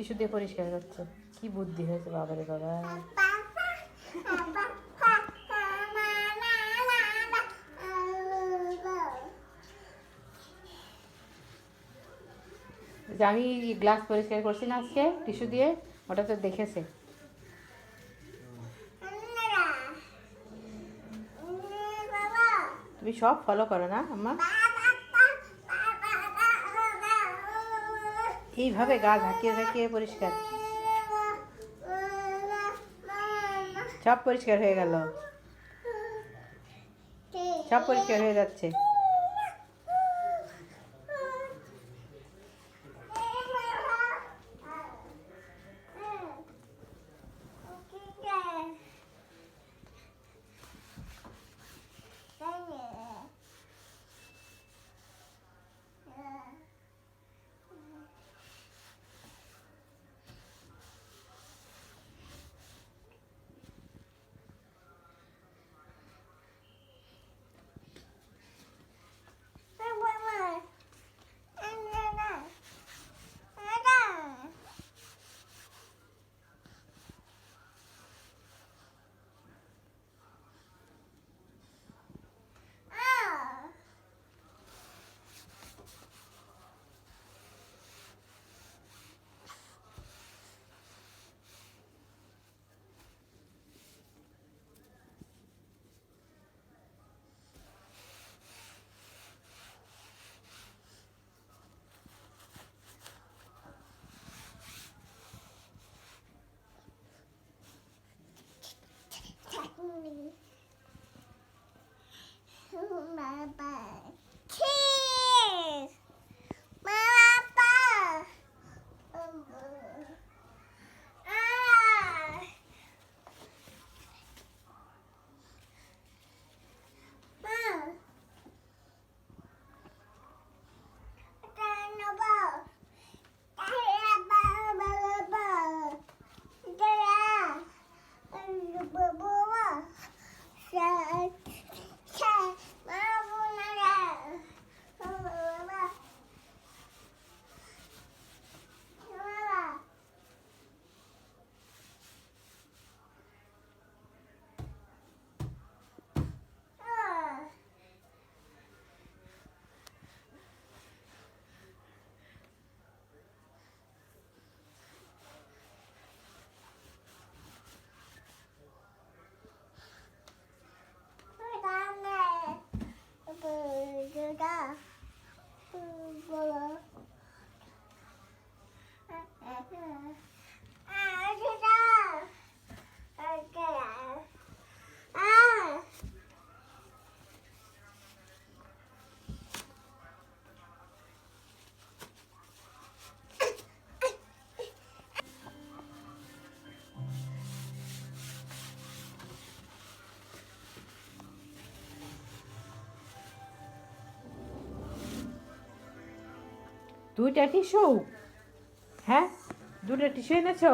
Tissue দিয়ে পরিষ্কার করছে। কি বুদ্ধি হয়েছে বাবারে বাবা। যে আমি গ্লাস পরিষ্কার করছি না আজকে টিস্যু দিয়ে, ওটা তো দেখেছে। তুমি সব ফলো করো না আম্মা? এইভাবে গা ঝাঁকিয়ে ঝাঁকিয়ে পরিষ্কার, সব পরিষ্কার হয়ে গেল, সব পরিষ্কার হয়ে যাচ্ছে। দুইটা টিস্যু? হ্যাঁ, দুটো টিস্যু এনেছো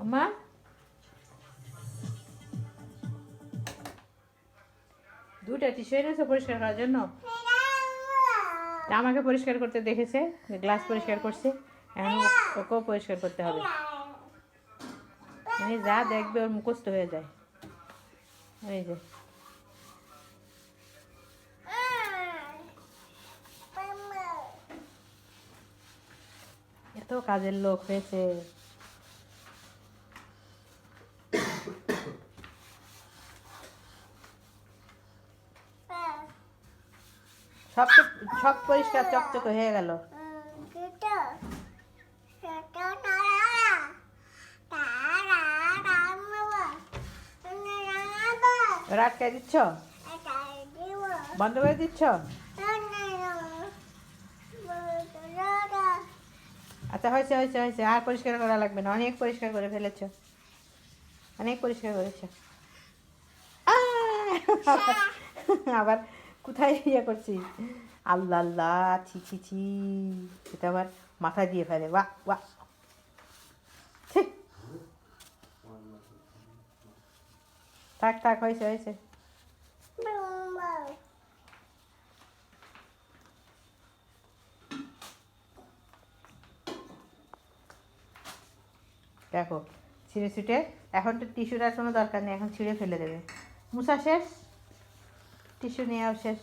আম্মা? দুইটা টিস্যু এনেছো পরিষ্কার করার জন্য? আমাকে পরিষ্কার করতে দেখেছে, গ্লাস পরিষ্কার করছে, এখন ওকেও পরিষ্কার করতে হবে। মানে যা দেখবে ওর মুখস্থ হয়ে যায়। এই যে এত কাজের লোক হয়েছে। সব সব পরিষ্কার চকচকে হয়ে গেল। রাটকাই দিচ্ছ? বন্ধ করে দিচ্ছ? আচ্ছা হয়েছে হয়েছে হয়েছে, আর পরিষ্কার করা লাগবে না, অনেক পরিষ্কার করে ফেলেছ, অনেক পরিষ্কার করেছ। আবার কোথায় ইয়ে করছি? আল্লাহ আল্লাহ, ছি ছি ছি, এটা আবার মাথায় দিয়ে ফেলে। বাহ বাহ, থাক থাক, হয়েছে হয়েছে। দেখো ছিঁড়ে ছুটে, এখন তো টিস্যুটার কোনো দরকার নেই, এখন ছিঁড়ে ফেলে দেবে। মুছা শেষ, টিস্যু নেওয়াও শেষ।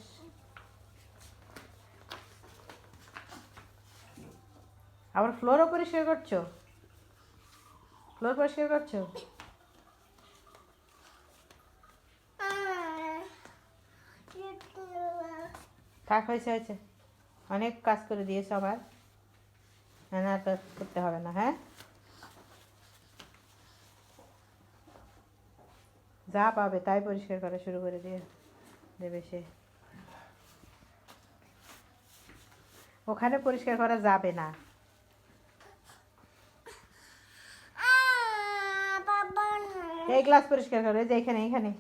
আবার ফ্লোরও পরিষ্কার করছো? ফ্লোর পরিষ্কার করছো? থাক, হয়েছে হয়েছে, অনেক কাজ করে দিয়েছো আবার, না তো করতে হবে না। হ্যাঁ, যা পাবে তাই পরিষ্কার করা শুরু করে দিয়ে দেবে সে। ওখানে পরিষ্কার করা যাবে না। এই গ্লাস পরিষ্কার করো, এই যে এখানে এখানে